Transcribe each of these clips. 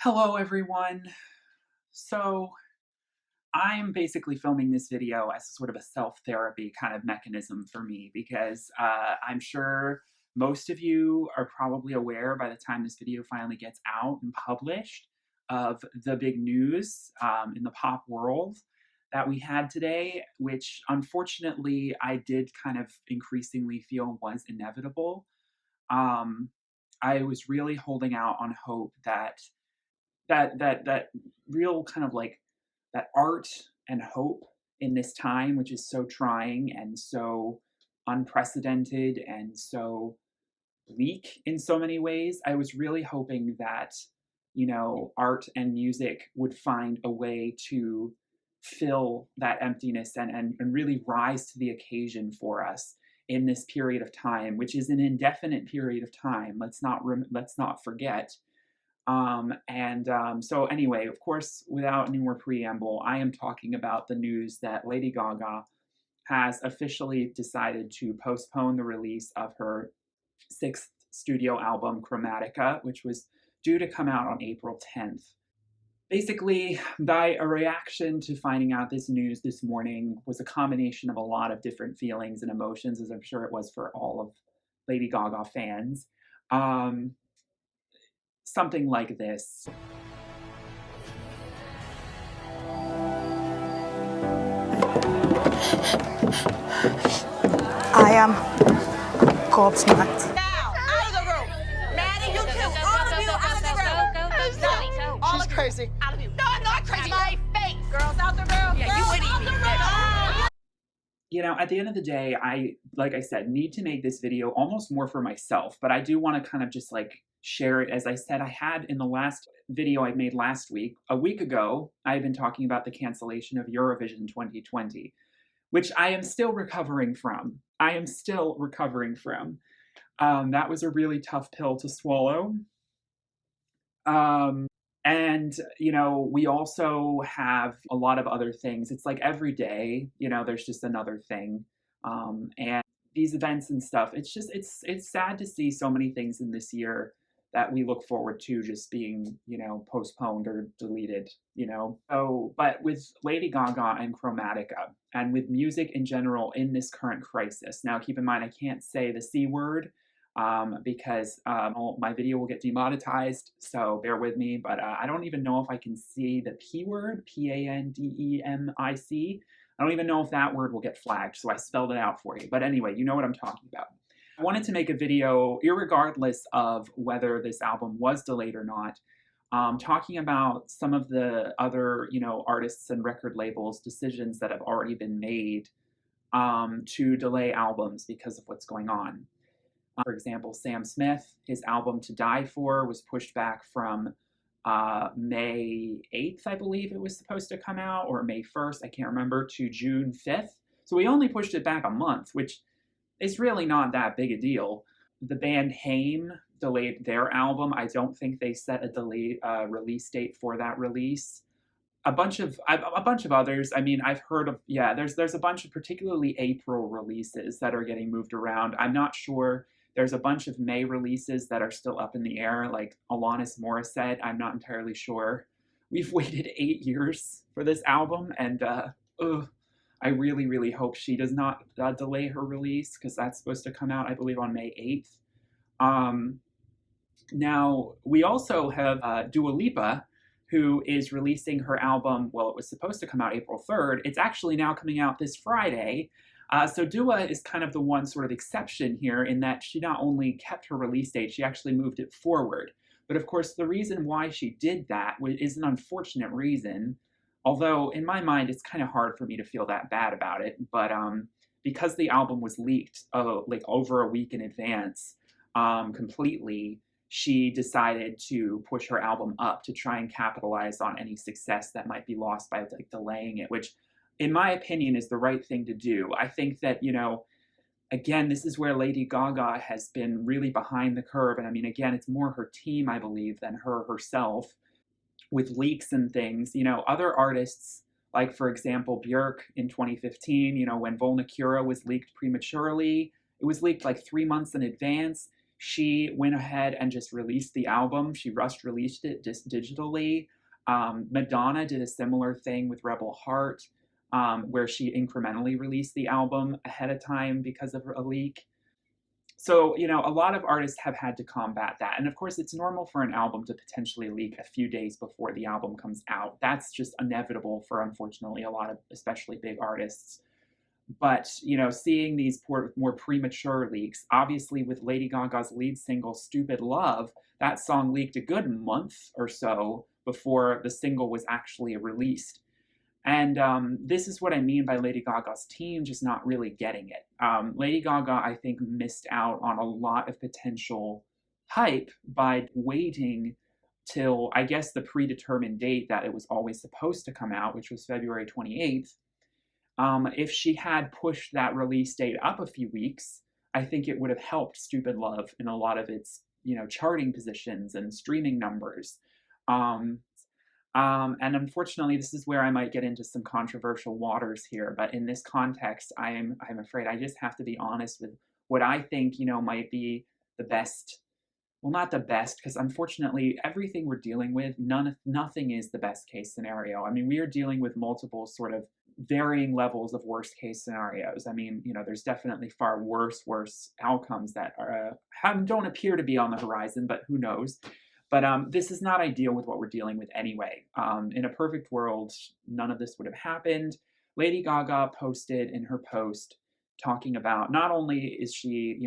Hello, everyone. So, I'm basically filming this video as sort of a self-therapy kind of mechanism for me because I'm sure most of you are probably aware by the time this video finally gets out and published of the big news in the pop world that we had today, which unfortunately I did kind of increasingly feel was inevitable. Um, I was really holding out on hope that real kind of like that art and hope in this time, which is so trying and so unprecedented and so bleak in so many ways. I was really hoping that, art and music would find a way to fill that emptiness and really rise to the occasion for us in this period of time, which is an indefinite period of time. Let's not forget. So anyway, of course, without any more preamble, I am talking about the news that Lady Gaga has officially decided to postpone the release of her sixth studio album, Chromatica, which was due to come out on April 10th. Basically, by a reaction to finding out this news this morning was a combination of a lot of different feelings and emotions, as I'm sure it was for all of Lady Gaga fans. Um, Something like this. I am gobsmacked. Now, out of the room. Maddie, you too. All of you out of the room. She's crazy. Out of you. No, I'm not crazy. My face. Girls out the room. Yeah, you would eat me. At the end of the day, like I said, need to make this video almost more for myself, but I do want to kind of just like share it. As I said, I had in the last video I made last week, a week ago, I've been talking about the cancellation of Eurovision 2020, which I am still recovering from. That was a really tough pill to swallow. We also have a lot of other things. It's like every day, there's just another thing. And these events and stuff, it's sad to see so many things in this year that we look forward to just being, postponed or deleted. But with Lady Gaga and Chromatica, and with music in general in this current crisis, now keep in mind, I can't say the C word, because my video will get demonetized, so bear with me, but I don't even know if I can see the P word, Pandemic. I don't even know if that word will get flagged, so I spelled it out for you. But anyway, you know what I'm talking about. I wanted to make a video, irregardless of whether this album was delayed or not, talking about some of the other, artists and record labels' decisions that have already been made to delay albums because of what's going on. For example, Sam Smith, his album To Die For was pushed back from May 8th, I believe it was supposed to come out, or May 1st, I can't remember, to June 5th. So we only pushed it back a month, which is really not that big a deal. The band Haim delayed their album. I don't think they set a delayed release date for that release. A bunch of others. I mean, I've heard of, there's a bunch of particularly April releases that are getting moved around. I'm not sure. There's a bunch of May releases that are still up in the air, like Alanis Morissette. I'm not entirely sure. We've waited 8 years for this album, and I really, really hope she does not delay her release, because that's supposed to come out, I believe, on May 8th. Now, we also have Dua Lipa, who is releasing her album. Well, it was supposed to come out April 3rd. It's actually now coming out this Friday. So Dua is kind of the one sort of exception here, in that she not only kept her release date, she actually moved it forward. But of course, the reason why she did that is an unfortunate reason, although in my mind, it's kind of hard for me to feel that bad about it. But because the album was leaked like over a week in advance completely, she decided to push her album up to try and capitalize on any success that might be lost by like delaying it, which in my opinion is the right thing to do. I think that, again, this is where Lady Gaga has been really behind the curve. And I mean, again, it's more her team, I believe, than her herself with leaks and things. Other artists, like for example, Björk in 2015, when Volna Cura was leaked prematurely, it was leaked like 3 months in advance. she went ahead and just released the album. She rushed released it just digitally. Madonna did a similar thing with Rebel Heart, where she incrementally released the album ahead of time because of a leak. So, a lot of artists have had to combat that. And of course, it's normal for an album to potentially leak a few days before the album comes out. That's just inevitable for, unfortunately, a lot of especially big artists. But, seeing these more premature leaks, obviously with Lady Gaga's lead single, Stupid Love, that song leaked a good month or so before the single was actually released. And this is what I mean by Lady Gaga's team just not really getting it. Lady Gaga, I think, missed out on a lot of potential hype by waiting till, I guess, the predetermined date that it was always supposed to come out, which was February 28th. If she had pushed that release date up a few weeks, I think it would have helped Stupid Love in a lot of its, charting positions and streaming numbers. And unfortunately, this is where I might get into some controversial waters here. But in this context, I'm afraid I just have to be honest with what I think, might be the best. Well, not the best, because unfortunately, everything we're dealing with, nothing is the best case scenario. I mean, we are dealing with multiple sort of varying levels of worst case scenarios. I mean, there's definitely far worse outcomes that don't appear to be on the horizon, but who knows? But this is not ideal with what we're dealing with anyway. In a perfect world, none of this would have happened. Lady Gaga posted in her post talking about not only is she,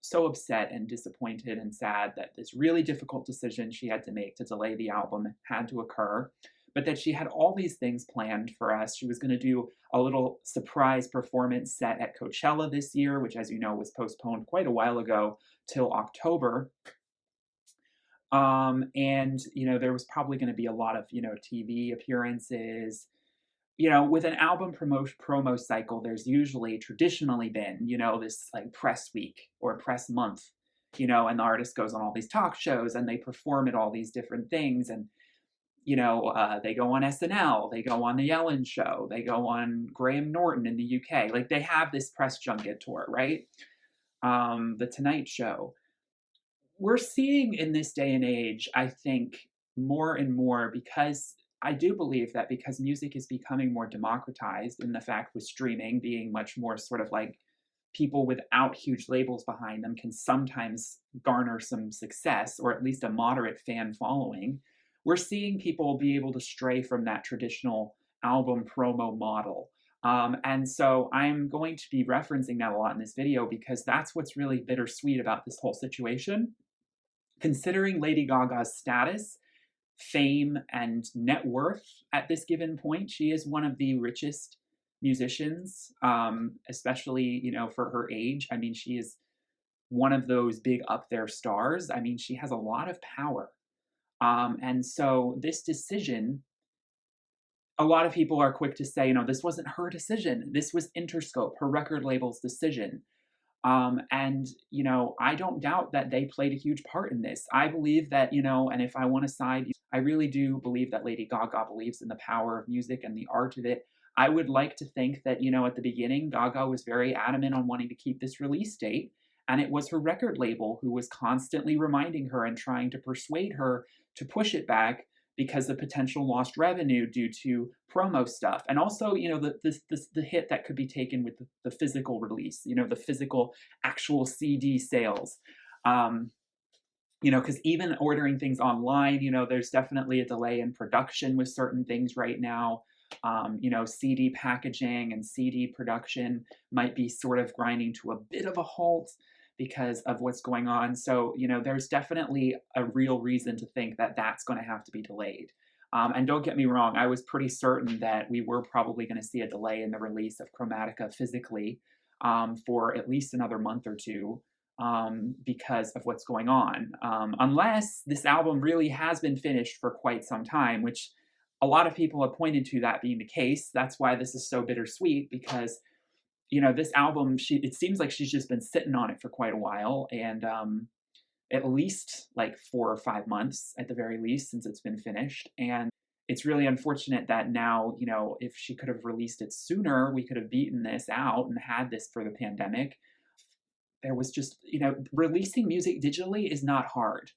so upset and disappointed and sad that this really difficult decision she had to make to delay the album had to occur, but that she had all these things planned for us. She was going to do a little surprise performance set at Coachella this year, which, as you know, was postponed quite a while ago till October. And, there was probably going to be a lot of, TV appearances. With an album promo cycle, there's usually traditionally been, this like press week or press month, and the artist goes on all these talk shows and they perform at all these different things. And, they go on SNL, they go on The Ellen Show, they go on Graham Norton in the UK. Like they have this press junket tour, right? The Tonight Show. We're seeing in this day and age, I think, more and more, because I do believe that because music is becoming more democratized, in the fact with streaming being much more sort of like people without huge labels behind them can sometimes garner some success, or at least a moderate fan following, we're seeing people be able to stray from that traditional album promo model. And so I'm going to be referencing that a lot in this video because that's what's really bittersweet about this whole situation. Considering Lady Gaga's status, fame, and net worth at this given point, she is one of the richest musicians, especially, for her age. I mean, she is one of those big up there stars. I mean, she has a lot of power. And so this decision, a lot of people are quick to say, this wasn't her decision. This was Interscope, her record label's decision. And, I don't doubt that they played a huge part in this. I believe that, and if I want to side, I really do believe that Lady Gaga believes in the power of music and the art of it. I would like to think that, at the beginning, Gaga was very adamant on wanting to keep this release date. And it was her record label who was constantly reminding her and trying to persuade her to push it back because of potential lost revenue due to promo stuff. And also, the hit that could be taken with the physical release, the physical actual CD sales. Because even ordering things online, there's definitely a delay in production with certain things right now. CD packaging and CD production might be sort of grinding to a bit of a halt because of what's going on. So, there's definitely a real reason to think that that's going to have to be delayed. And don't get me wrong, I was pretty certain that we were probably going to see a delay in the release of Chromatica physically for at least another month or two because of what's going on. Unless this album really has been finished for quite some time, which a lot of people have pointed to that being the case. That's why this is so bittersweet, because this album, it seems like she's just been sitting on it for quite a while, and at least like 4 or 5 months at the very least since it's been finished. And it's really unfortunate that now, if she could have released it sooner, we could have beaten this out and had this for the pandemic. there was just, releasing music digitally is not hard.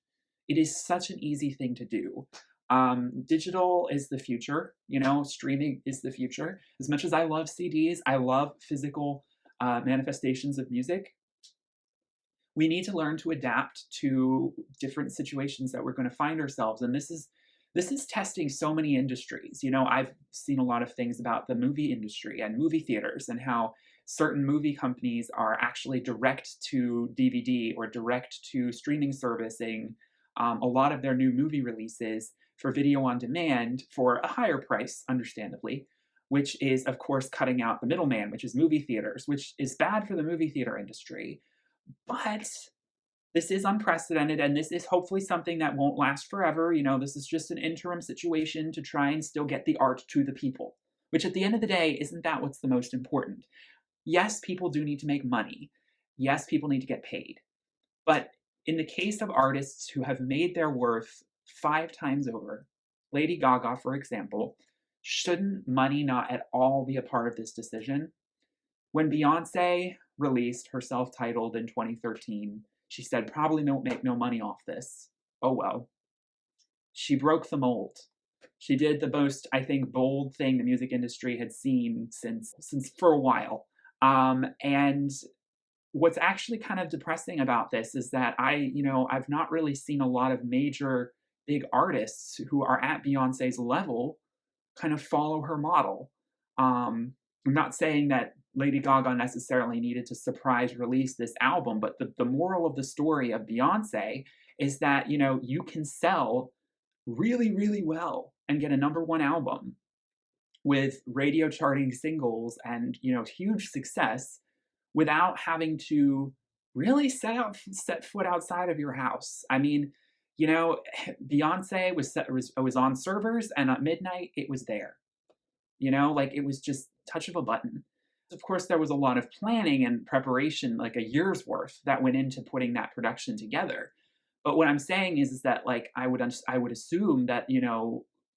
It is such an easy thing to do. Digital is the future, streaming is the future. As much as I love CDs, I love physical manifestations of music. We need to learn to adapt to different situations that we're going to find ourselves. And this is testing so many industries. I've seen a lot of things about the movie industry and movie theaters and how certain movie companies are actually direct to DVD or direct to streaming servicing a lot of their new movie releases for video on demand for a higher price, understandably, which is, of course, cutting out the middleman, which is movie theaters, which is bad for the movie theater industry. But this is unprecedented, and this is hopefully something that won't last forever. This is just an interim situation to try and still get the art to the people, which at the end of the day, isn't that what's the most important? Yes, people do need to make money. Yes, people need to get paid. But in the case of artists who have made their worth 5 times over, Lady Gaga, for example, shouldn't money not at all be a part of this decision? When Beyonce released her self-titled in 2013, she said, probably don't make no money off this. Oh well. She broke the mold. She did the most, I think, bold thing the music industry had seen since for a while. And what's actually kind of depressing about this is that I've not really seen a lot of major big artists who are at Beyonce's level kind of follow her model. I'm not saying that Lady Gaga necessarily needed to surprise release this album, but the moral of the story of Beyonce is that, you can sell really, really well and get a #1 album with radio charting singles and, huge success without having to really set foot outside of your house. I mean, Beyonce was on servers, and at midnight it was there. It was just touch of a button. Of course, there was a lot of planning and preparation, like a year's worth, that went into putting that production together. But what I'm saying is that, like, I would assume that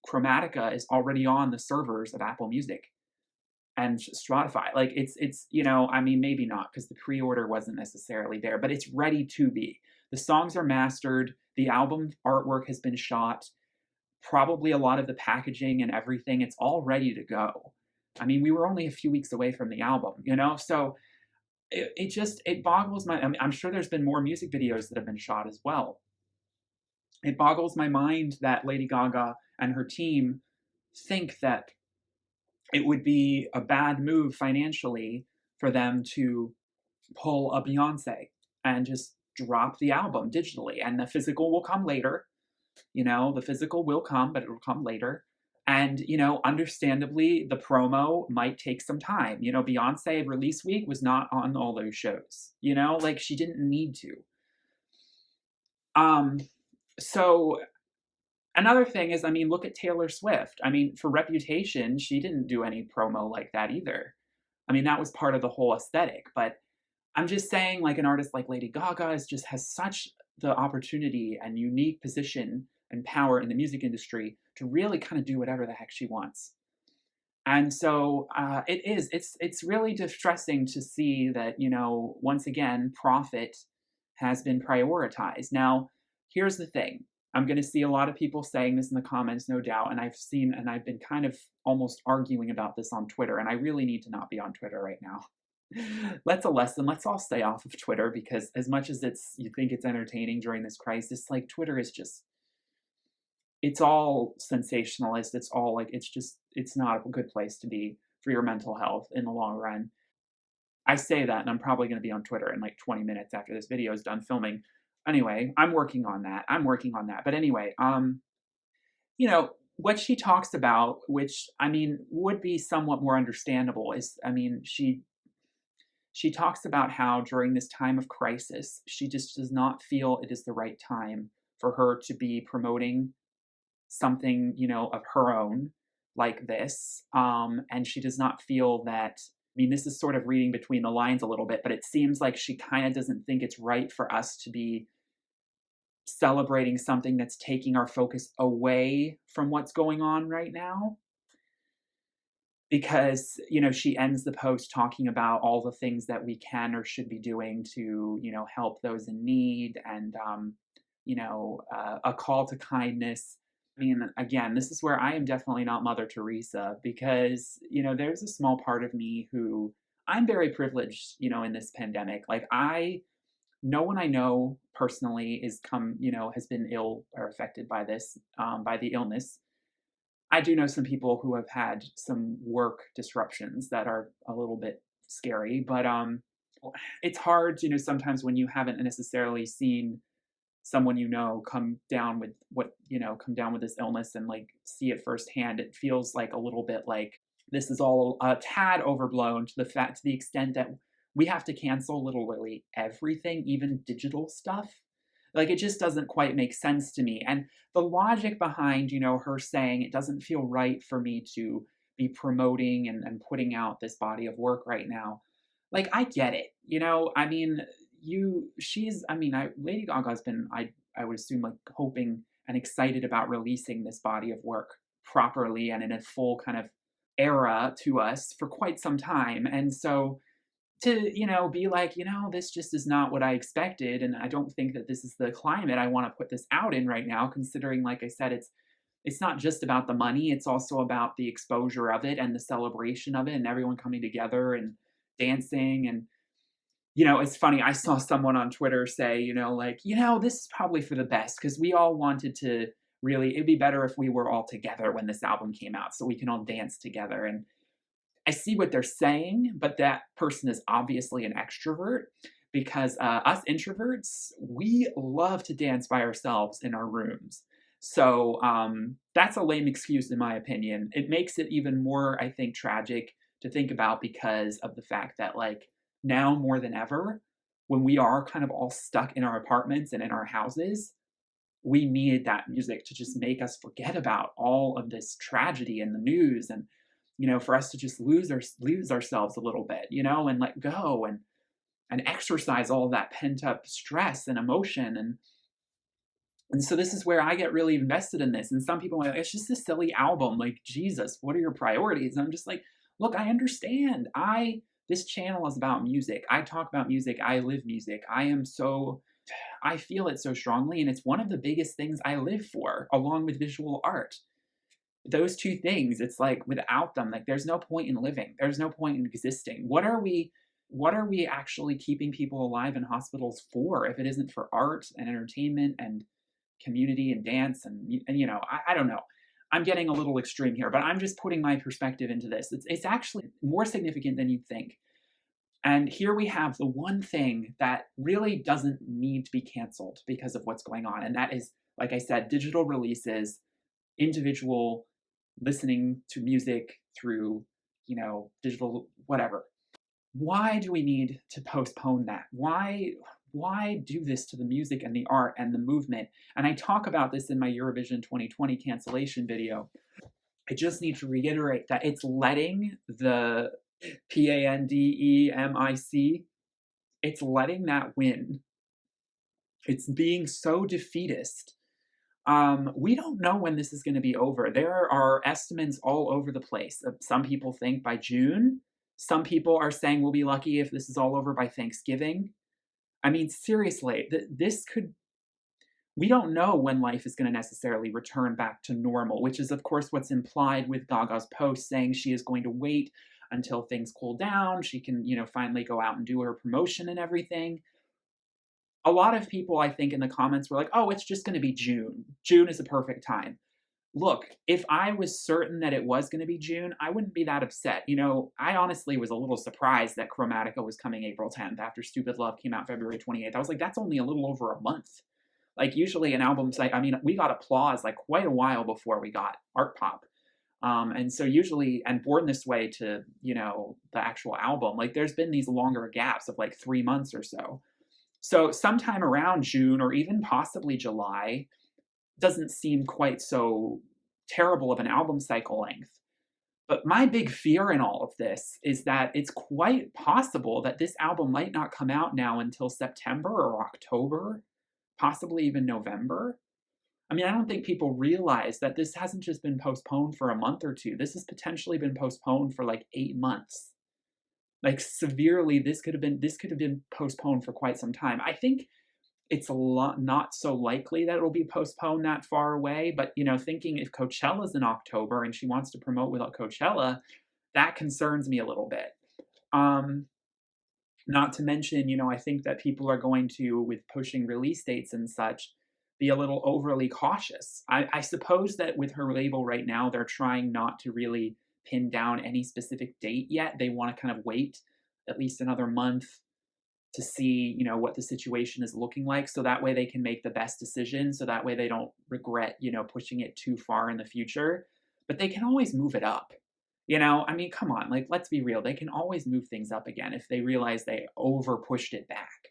Chromatica is already on the servers of Apple Music and Spotify. Like, it's maybe not, because the pre-order wasn't necessarily there, but it's ready to be. The songs are mastered. The album artwork has been shot. Probably a lot of the packaging and everything. It's all ready to go. I mean, we were only a few weeks away from the album, so it boggles my, I'm sure there's been more music videos that have been shot as well. It boggles my mind that Lady Gaga and her team think that it would be a bad move financially for them to pull a Beyonce and just drop the album digitally, and the physical will come later. The physical will come, but it will come later. And, understandably, the promo might take some time. Beyonce release week was not on all those shows, she didn't need to. So another thing is, look at Taylor Swift. For Reputation, she didn't do any promo like that either. That was part of the whole aesthetic. But I'm just saying, like, an artist like Lady Gaga has such the opportunity and unique position and power in the music industry to really kind of do whatever the heck she wants. And so it's really distressing to see that, once again, profit has been prioritized. Now, here's the thing. I'm going to see a lot of people saying this in the comments, no doubt. And I've been kind of almost arguing about this on Twitter. And I really need to not be on Twitter right now. That's a lesson. Let's all stay off of Twitter, because as much as you think it's entertaining during this crisis, like, Twitter is just, it's all sensationalist. It's all like, it's not a good place to be for your mental health in the long run. I say that, and I'm probably going to be on Twitter in like 20 minutes after this video is done filming. Anyway, I'm working on that. But anyway, what she talks about, which, would be somewhat more understandable, is, she talks about how during this time of crisis, she just does not feel it is the right time for her to be promoting something, of her own like this. And she does not feel that, this is sort of reading between the lines a little bit, but it seems like she kind of doesn't think it's right for us to be celebrating something that's taking our focus away from what's going on right now. because, you know, she ends the post talking about all the things that we can or should be doing to, you know, help those in need and, a call to kindness. I mean, again, this is where I am definitely not Mother Teresa because, you know, there's a small part of me who I'm very privileged, you know, in this pandemic. Like, no one I know personally has been ill or affected by this, by the illness. I do know some people who have had some work disruptions that are a little bit scary, but it's hard, you know, sometimes when you haven't necessarily seen someone you know come down with this illness and like see it firsthand. It feels like a little bit like this is all a tad overblown to the extent that we have to cancel literally everything, even digital stuff. Like it just doesn't quite make sense to me. And the logic behind, you know, her saying it doesn't feel right for me to be promoting and putting out this body of work right now. Like I get it. You know, I mean, Lady Gaga's been, I would assume, like hoping and excited about releasing this body of work properly and in a full kind of era to us for quite some time. And so to, you know, be like, you know, this just is not what I expected. And I don't think that this is the climate I want to put this out in right now, considering, like I said, it's not just about the money. It's also about the exposure of it and the celebration of it and everyone coming together and dancing. And, you know, it's funny. I saw someone on Twitter say, you know, like, you know, this is probably for the best because we all wanted to really, it'd be better if we were all together when this album came out so we can all dance together. And I see what they're saying, but that person is obviously an extrovert because us introverts, we love to dance by ourselves in our rooms. So that's a lame excuse in my opinion. It makes it even more, I think, tragic to think about because of the fact that like now more than ever, when we are kind of all stuck in our apartments and in our houses, we needed that music to just make us forget about all of this tragedy in the news and, you know, for us to just lose ourselves a little bit, you know, and let go and exercise all that pent up stress and emotion. And so this is where I get really invested in this. And some people are like, it's just a silly album. Like, Jesus, what are your priorities? And I'm just like, look, I understand. This channel is about music. I talk about music. I live music. I feel it so strongly. And it's one of the biggest things I live for, along with visual art. Those two things, it's like without them, like there's no point in living. There's no point in existing. What are we actually keeping people alive in hospitals for if it isn't for art and entertainment and community and dance and you know, I don't know. I'm getting a little extreme here, but I'm just putting my perspective into this. It's actually more significant than you'd think. And here we have the one thing that really doesn't need to be canceled because of what's going on. And that is, like I said, digital releases, individual listening to music through, you know, digital, whatever. Why do we need to postpone that? Why do this to the music and the art and the movement? And I talk about this in my Eurovision 2020 cancellation video. I just need to reiterate that it's letting the pandemic, it's letting that win. It's being so defeatist. We don't know when this is going to be over. There are estimates all over the place. Some people think by June. Some people are saying we'll be lucky if this is all over by Thanksgiving. I mean, seriously, we don't know when life is going to necessarily return back to normal, which is, of course, what's implied with Gaga's post saying she is going to wait until things cool down. She can, you know, finally go out and do her promotion and everything. A lot of people, I think, in the comments were like, oh, it's just going to be June. June is a perfect time. Look, if I was certain that it was going to be June, I wouldn't be that upset. You know, I honestly was a little surprised that Chromatica was coming April 10th after Stupid Love came out February 28th. I was like, that's only a little over a month. Like, usually an album's like, I mean, we got applause like quite a while before we got Art Pop. And so usually, and Born This Way to, you know, the actual album, like there's been these longer gaps of like 3 months or so. So sometime around June or even possibly July doesn't seem quite so terrible of an album cycle length. But my big fear in all of this is that it's quite possible that this album might not come out now until September or October, possibly even November. I mean, I don't think people realize that this hasn't just been postponed for a month or two. This has potentially been postponed for like 8 months. Like severely, this could have been postponed for quite some time. I think it's a lot not so likely that it'll be postponed that far away, but thinking if Coachella's in October and she wants to promote without Coachella, that concerns me a little bit. Um, Not to mention, I think that people are going to, with pushing release dates and such, be a little overly cautious. I suppose that with her label right now, they're trying not to really pin down any specific date yet. They want to kind of wait at least another month to see, what the situation is looking like. So that way they can make the best decision. So that way they don't regret, pushing it too far in the future. But they can always move it up. I mean, come on, like, let's be real. They can always move things up again if they realize they over pushed it back.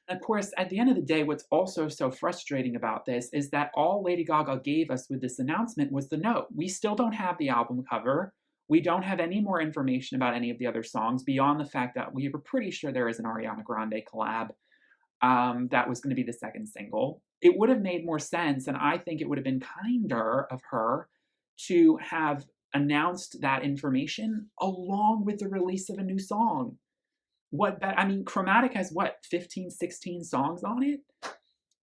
And of course, at the end of the day, what's also so frustrating about this is that all Lady Gaga gave us with this announcement was the note. We still don't have the album cover. We don't have any more information about any of the other songs beyond the fact that we were pretty sure there is an Ariana Grande collab that was going to be the second single. It would have made more sense, and I think it would have been kinder of her to have announced that information along with the release of a new song. I mean, Chromatica has 15, 16 songs on it?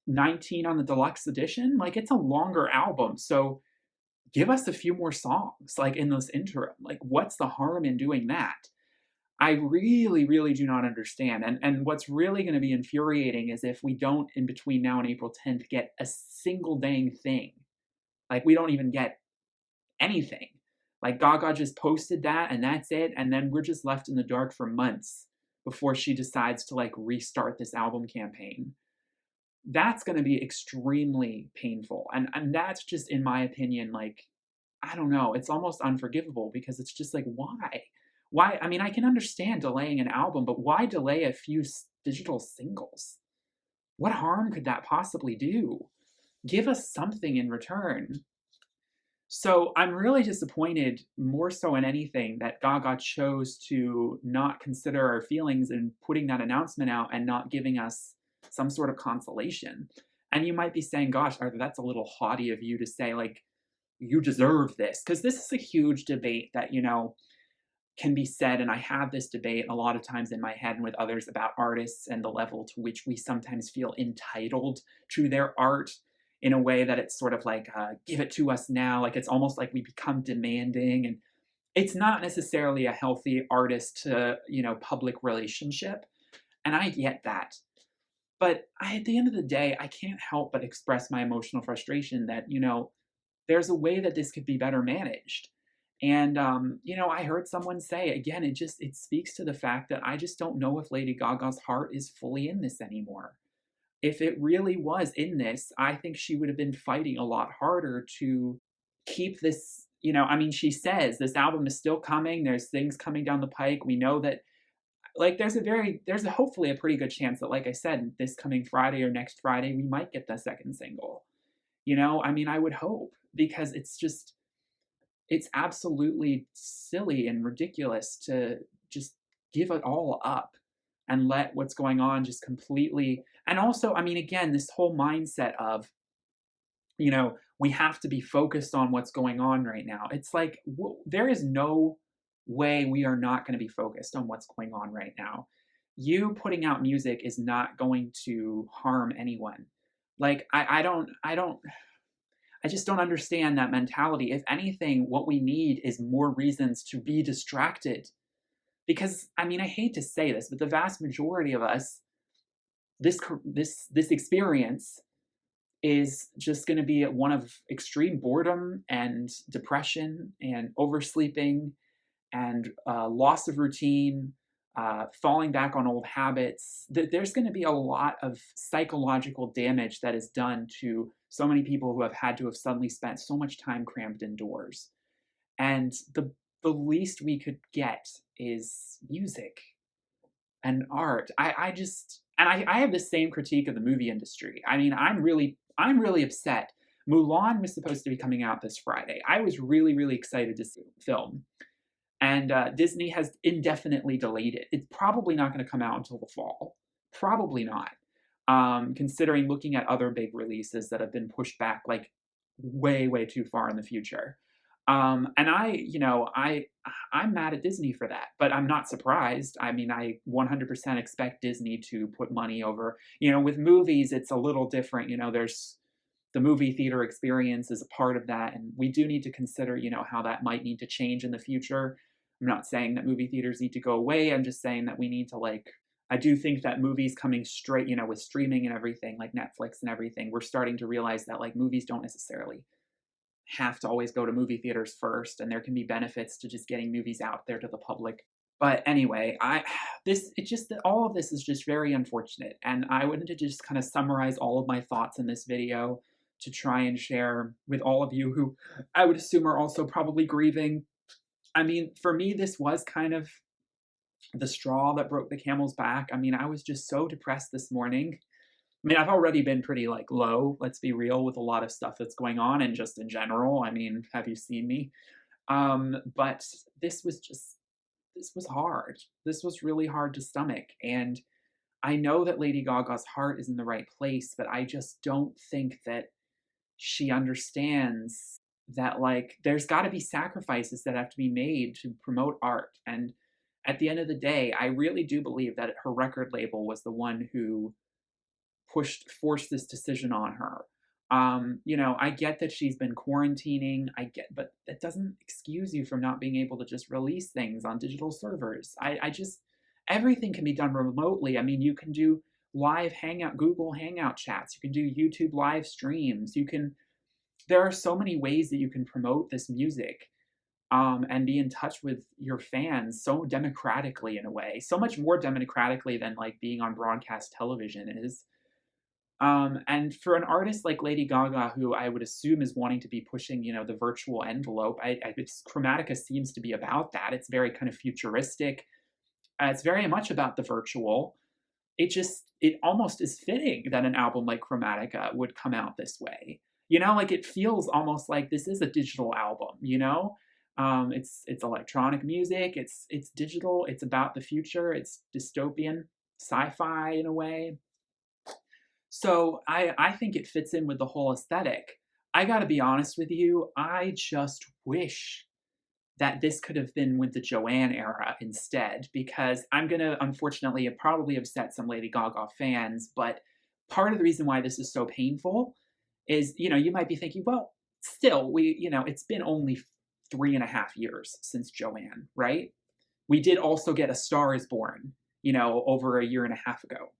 19 on the deluxe edition? Like, it's a longer album, so give us a few more songs, like, in this interim. Like, what's the harm in doing that? I really, really do not understand. And what's really going to be infuriating is if we don't, in between now and April 10th, get a single dang thing. Like, we don't even get anything. Like, Gaga just posted that, and that's it, and then we're just left in the dark for months before she decides to, like, restart this album campaign. That's going to be extremely painful, and that's just, in my opinion, like, I don't know, it's almost unforgivable because it's just like, why? Why? I mean, I can understand delaying an album, but why delay a few digital singles? What harm could that possibly do? Give us something in return. So I'm really disappointed, more so than anything, that Gaga chose to not consider our feelings in putting that announcement out and not giving us some sort of consolation. And you might be saying, gosh, Arthur, that's a little haughty of you to say, like, you deserve this. Because this is a huge debate that, can be said, and I have this debate a lot of times in my head and with others about artists and the level to which we sometimes feel entitled to their art in a way that it's sort of like, give it to us now. Like, it's almost like we become demanding, and it's not necessarily a healthy artist to, public relationship. And I get that. But at the end of the day, I can't help but express my emotional frustration that, there's a way that this could be better managed. And, I heard someone say, again, it speaks to the fact that I just don't know if Lady Gaga's heart is fully in this anymore. If it really was in this, I think she would have been fighting a lot harder to keep this, I mean, she says this album is still coming. There's things coming down the pike. We know that, like, there's hopefully a pretty good chance that, like I said, this coming Friday or next Friday, we might get the second single. I mean, I would hope, because it's absolutely silly and ridiculous to just give it all up and let what's going on just completely. And also, I mean, again, this whole mindset of, we have to be focused on what's going on right now. It's like, there is no way we are not going to be focused on what's going on right now. You putting out music is not going to harm anyone. Like, I just don't understand that mentality. If anything, what we need is more reasons to be distracted. Because, I mean, I hate to say this, but the vast majority of us, this experience is just going to be one of extreme boredom and depression and oversleeping and loss of routine, falling back on old habits. There's going to be a lot of psychological damage that is done to so many people who have had to have suddenly spent so much time crammed indoors. And the least we could get is music and art. I have the same critique of the movie industry. I mean, I'm really upset. Mulan was supposed to be coming out this Friday. I was really, really excited to see the film. And Disney has indefinitely delayed it. It's probably not going to come out until the fall. Probably not. considering looking at other big releases that have been pushed back like way, way too far in the future. And I'm mad at Disney for that, but I'm not surprised. I mean, I 100% expect Disney to put money over, with movies, it's a little different. There's the movie theater experience is a part of that. And we do need to consider, how that might need to change in the future. I'm not saying that movie theaters need to go away. I'm just saying that we need to I do think that movies coming straight, with streaming and everything, like Netflix and everything, we're starting to realize that movies don't necessarily have to always go to movie theaters first, and there can be benefits to just getting movies out there to the public. But anyway, all of this is just very unfortunate, and I wanted to just kind of summarize all of my thoughts in this video to try and share with all of you who I would assume are also probably grieving. I mean, for me, this was kind of the straw that broke the camel's back. I mean, I was just so depressed this morning. I mean, I've already been pretty low, let's be real, with a lot of stuff that's going on and just in general. I mean, have you seen me? But this was hard. This was really hard to stomach. And I know that Lady Gaga's heart is in the right place, but I just don't think that she understands that there's got to be sacrifices that have to be made to promote art. And at the end of the day, I really do believe that her record label was the one who forced this decision on her. I get that she's been quarantining, but that doesn't excuse you from not being able to just release things on digital servers. Everything can be done remotely. I mean, you can do live Google Hangout chats, you can do YouTube live streams, there are so many ways that you can promote this music, and be in touch with your fans so democratically, in a way, so much more democratically than being on broadcast television is. And for an artist like Lady Gaga, who I would assume is wanting to be pushing, the virtual envelope, Chromatica seems to be about that. It's very kind of futuristic. It's very much about the virtual. It almost is fitting that an album like Chromatica would come out this way. It feels almost like this is a digital album, it's electronic music, it's digital, it's about the future, it's dystopian, sci-fi in a way. So I think it fits in with the whole aesthetic. I gotta be honest with you, I just wish that this could have been with the Joanne era instead, because I'm gonna, unfortunately, probably upset some Lady Gaga fans, but part of the reason why this is so painful is, you might be thinking, well, still, it's been only 3.5 years since Joanne, right? We did also get A Star Is Born, over 1.5 years ago.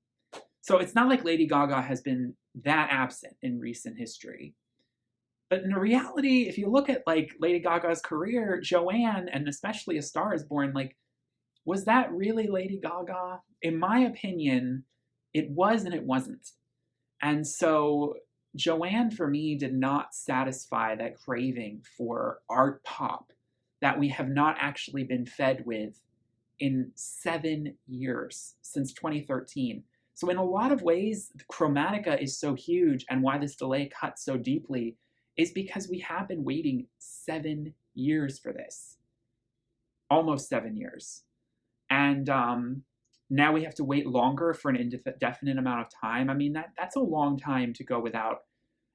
So it's not like Lady Gaga has been that absent in recent history. But in reality, if you look at Lady Gaga's career, Joanne, and especially A Star Is Born, was that really Lady Gaga? In my opinion, it was and it wasn't. And so Joanne, for me, did not satisfy that craving for art pop that we have not actually been fed with in 7 years, since 2013. So in a lot of ways, Chromatica is so huge, and why this delay cut so deeply is because we have been waiting 7 years for this. Almost 7 years. And now we have to wait longer for an indefinite amount of time. I mean, that's a long time to go without.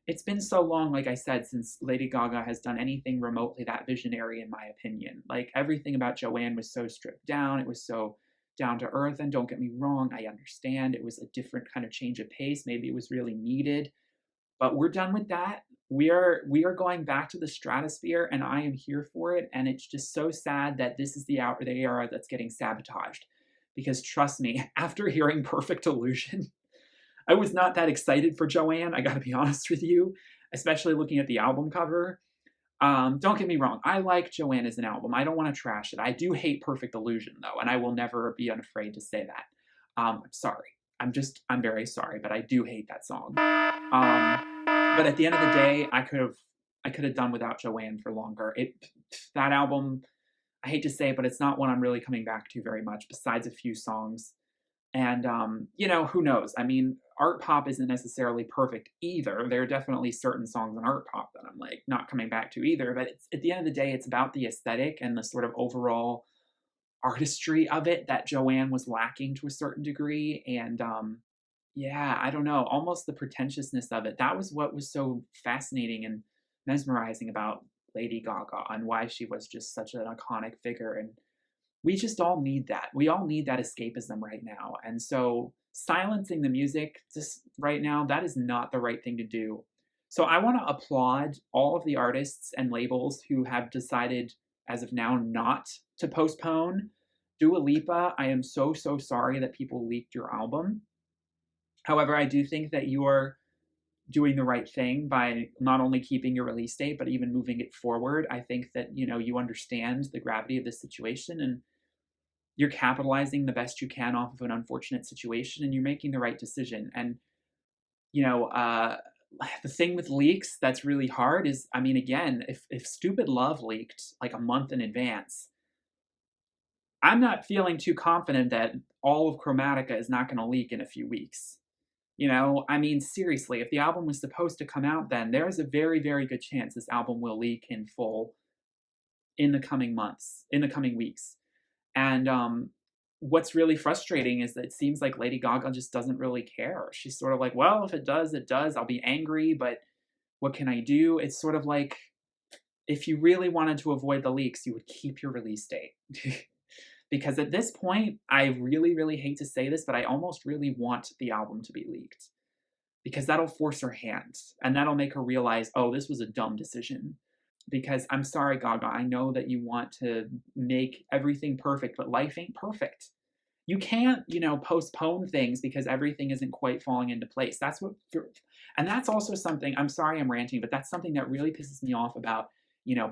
It's been so long, like I said, since Lady Gaga has done anything remotely that visionary, in my opinion. Everything about Joanne was so stripped down. It was so down to earth. And don't get me wrong, I understand it was a different kind of change of pace. Maybe it was really needed. But we're done with that. We are going back to the stratosphere, and I am here for it. And it's just so sad that this is the era that's getting sabotaged. Because trust me, after hearing Perfect Illusion, I was not that excited for Joanne, I gotta be honest with you, especially looking at the album cover. Don't get me wrong, I like Joanne as an album. I don't want to trash it. I do hate Perfect Illusion, though, and I will never be unafraid to say that. I'm sorry. I'm very sorry, but I do hate that song. But at the end of the day, I could have done without Joanne for longer. That album, I hate to say it, but it's not one I'm really coming back to very much, besides a few songs. And, who knows? I mean, art pop isn't necessarily perfect either. There are definitely certain songs in art pop that I'm not coming back to either. But at the end of the day, it's about the aesthetic and the sort of overall artistry of it that Joanne was lacking to a certain degree. And, yeah, I don't know, almost the pretentiousness of it. That was what was so fascinating and mesmerizing about Lady Gaga and why she was just such an iconic figure. And we just all need that. We all need that escapism right now. And so silencing the music just right now, that is not the right thing to do. So I want to applaud all of the artists and labels who have decided as of now not to postpone. Dua Lipa, I am so, so sorry that people leaked your album. However, I do think that you are doing the right thing by not only keeping your release date, but even moving it forward. I think that, you understand the gravity of this situation and you're capitalizing the best you can off of an unfortunate situation and you're making the right decision. And, you know, uh, the thing with leaks that's really hard is, I mean, again, if Stupid Love leaked like a month in advance, I'm not feeling too confident that all of Chromatica is not going to leak in a few weeks. I mean, seriously, if the album was supposed to come out then, there's a very, very good chance this album will leak in full in the coming months, in the coming weeks. And what's really frustrating is that it seems like Lady Gaga just doesn't really care. She's sort of like, well, if it does, it does. I'll be angry, but what can I do? It's sort of like if you really wanted to avoid the leaks, you would keep your release date. Because at this point, I really, really hate to say this, but I almost really want the album to be leaked. Because that'll force her hand. And that'll make her realize, oh, this was a dumb decision. Because I'm sorry, Gaga, I know that you want to make everything perfect, but life ain't perfect. You can't, postpone things because everything isn't quite falling into place. And that's also something, I'm sorry I'm ranting, but that's something that really pisses me off about,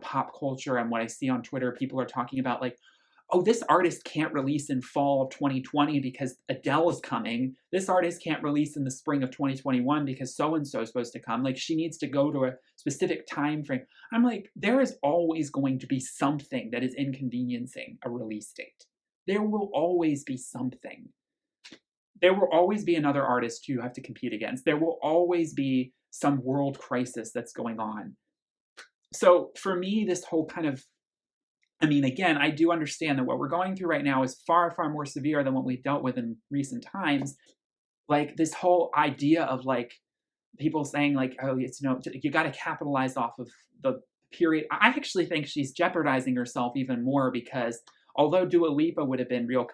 pop culture and what I see on Twitter. People are talking about like, oh, this artist can't release in fall of 2020 because Adele is coming. This artist can't release in the spring of 2021 because so-and-so is supposed to come. Like, she needs to go to a specific time frame. I'm like, there is always going to be something that is inconveniencing a release date. There will always be something. There will always be another artist you have to compete against. There will always be some world crisis that's going on. So for me, this whole kind of again, I do understand that what we're going through right now is far, far more severe than what we've dealt with in recent times. Like this whole idea of like people saying like, oh, it's you got to capitalize off of the period. I actually think she's jeopardizing herself even more because although Dua Lipa would have been real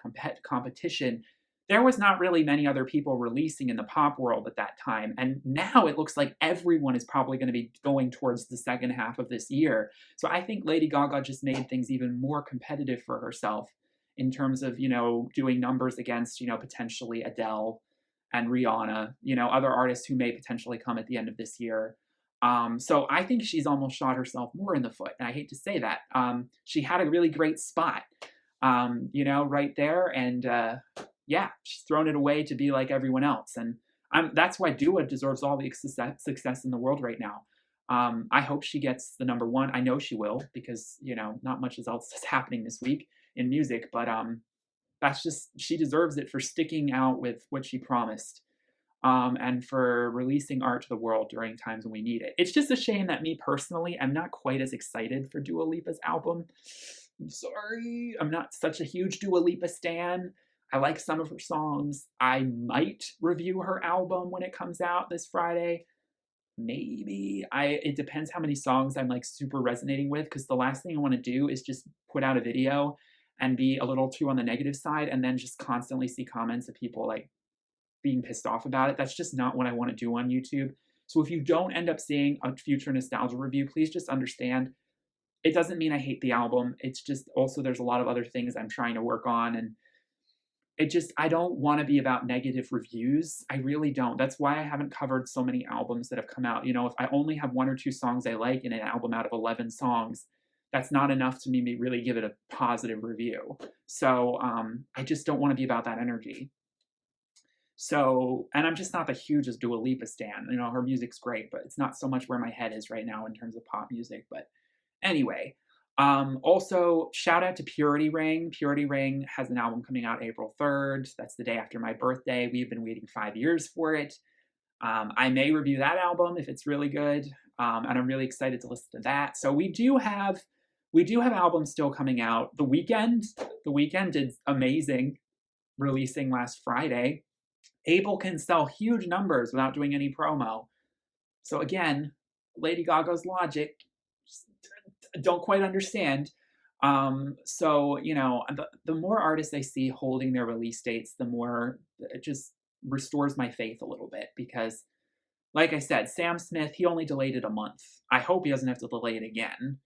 competition, there was not really many other people releasing in the pop world at that time. And now it looks like everyone is probably going to be going towards the second half of this year. So I think Lady Gaga just made things even more competitive for herself in terms of, doing numbers against, potentially Adele and Rihanna, other artists who may potentially come at the end of this year. So I think she's almost shot herself more in the foot. And I hate to say that. She had a really great spot, right there. And, yeah, she's thrown it away to be like everyone else. And that's why Dua deserves all the success in the world right now. I hope she gets the number one. I know she will because, not much else is happening this week in music. But she deserves it for sticking out with what she promised and for releasing art to the world during times when we need it. It's just a shame that me personally, I'm not quite as excited for Dua Lipa's album. I'm sorry. I'm not such a huge Dua Lipa stan. I like some of her songs. I might review her album when it comes out this Friday. Maybe. It depends how many songs I'm like super resonating with, because the last thing I want to do is just put out a video and be a little too on the negative side and then just constantly see comments of people like being pissed off about it. That's just not what I want to do on YouTube. So if you don't end up seeing a future nostalgia review, please just understand it doesn't mean I hate the album. It's just also there's a lot of other things I'm trying to work on, and I don't want to be about negative reviews. I really don't. That's why I haven't covered so many albums that have come out. If I only have one or two songs I like in an album out of 11 songs, that's not enough to me really give it a positive review. So I just don't want to be about that energy. So, and I'm just not the hugest Dua Lipa stan. Her music's great, but it's not so much where my head is right now in terms of pop music. But anyway, also, shout out to Purity Ring. Purity Ring has an album coming out April 3rd. That's the day after my birthday. We've been waiting 5 years for it. I may review that album if it's really good, and I'm really excited to listen to that. So we do have albums still coming out. The Weeknd did amazing, releasing last Friday. Abel can sell huge numbers without doing any promo. So again, Lady Gaga's logic, don't quite understand. So, you know, the more artists I see holding their release dates, the more it just restores my faith a little bit because, like I said, Sam Smith, he only delayed it a month. I hope he doesn't have to delay it again.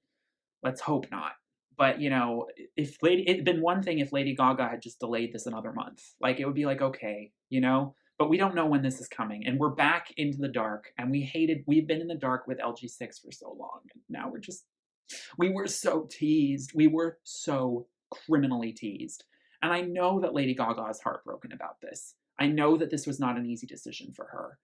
Let's hope not. But, you know, it'd been one thing if Lady Gaga had just delayed this another month. Like, it would be like, okay, you know? But we don't know when this is coming. And we're back into the dark. And we've been in the dark with LG6 for so long. And now we were so teased. We were so criminally teased. And I know that Lady Gaga is heartbroken about this. I know that this was not an easy decision for her.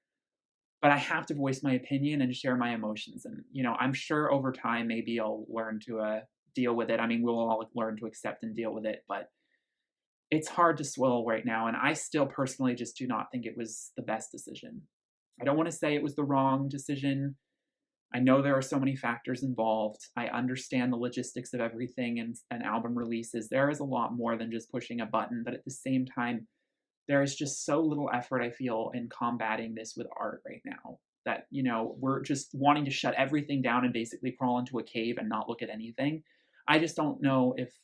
But I have to voice my opinion and share my emotions. And, you know, I'm sure over time, maybe I'll learn to deal with it. I mean, we'll all learn to accept and deal with it. But it's hard to swallow right now. And I still personally just do not think it was the best decision. I don't want to say it was the wrong decision. I know there are so many factors involved. I understand the logistics of everything and album releases. There is a lot more than just pushing a button, but at the same time, there is just so little effort, I feel, in combating this with art right now that, you know, we're just wanting to shut everything down and basically crawl into a cave and not look at anything. I just don't know if,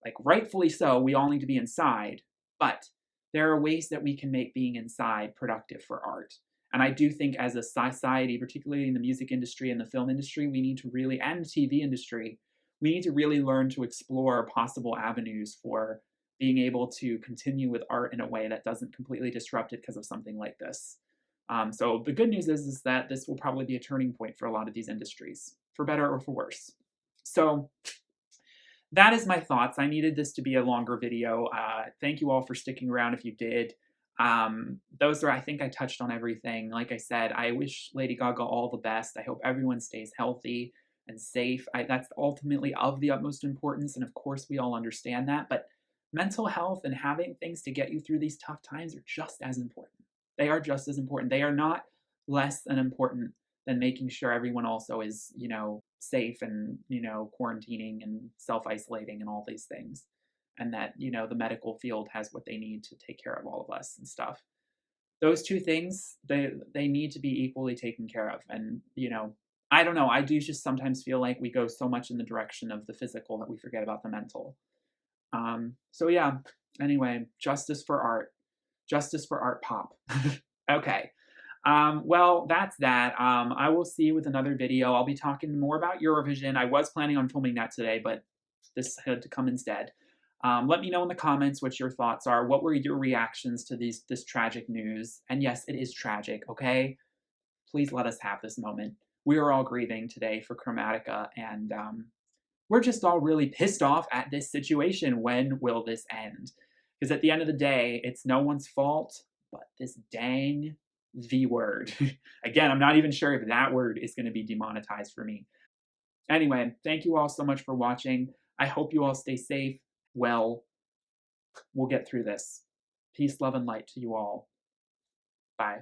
like, rightfully so, we all need to be inside, but there are ways that we can make being inside productive for art. And I do think as a society, particularly in the music industry and the film industry, we need to really, and the TV industry, we need to really learn to explore possible avenues for being able to continue with art in a way that doesn't completely disrupt it because of something like this. So the good news is that this will probably be a turning point for a lot of these industries, for better or for worse. So that is my thoughts. I needed this to be a longer video. Thank you all for sticking around if you did. I think I touched on everything. Like I said, I wish Lady Gaga all the best. I hope everyone stays healthy and safe. That's ultimately of the utmost importance. And of course, we all understand that. But mental health and having things to get you through these tough times are just as important. They are just as important. They are not less than important than making sure everyone also is, you know, safe and, you know, quarantining and self-isolating and all these things. And that, you know, the medical field has what they need to take care of all of us and stuff. Those two things, they need to be equally taken care of. And, you know, I don't know. I do just sometimes feel like we go so much in the direction of the physical that we forget about the mental. So yeah, anyway, justice for art pop. Okay. Well, that's that. I will see you with another video. I'll be talking more about Eurovision. I was planning on filming that today, but this had to come instead. Let me know in the comments what your thoughts are. What were your reactions to this tragic news? And yes, it is tragic, okay? Please let us have this moment. We are all grieving today for Chromatica, and we're just all really pissed off at this situation. When will this end? Because at the end of the day, it's no one's fault but this dang V word. Again, I'm not even sure if that word is going to be demonetized for me. Anyway, thank you all so much for watching. I hope you all stay safe. Well, we'll get through this. Peace, love, and light to you all. Bye.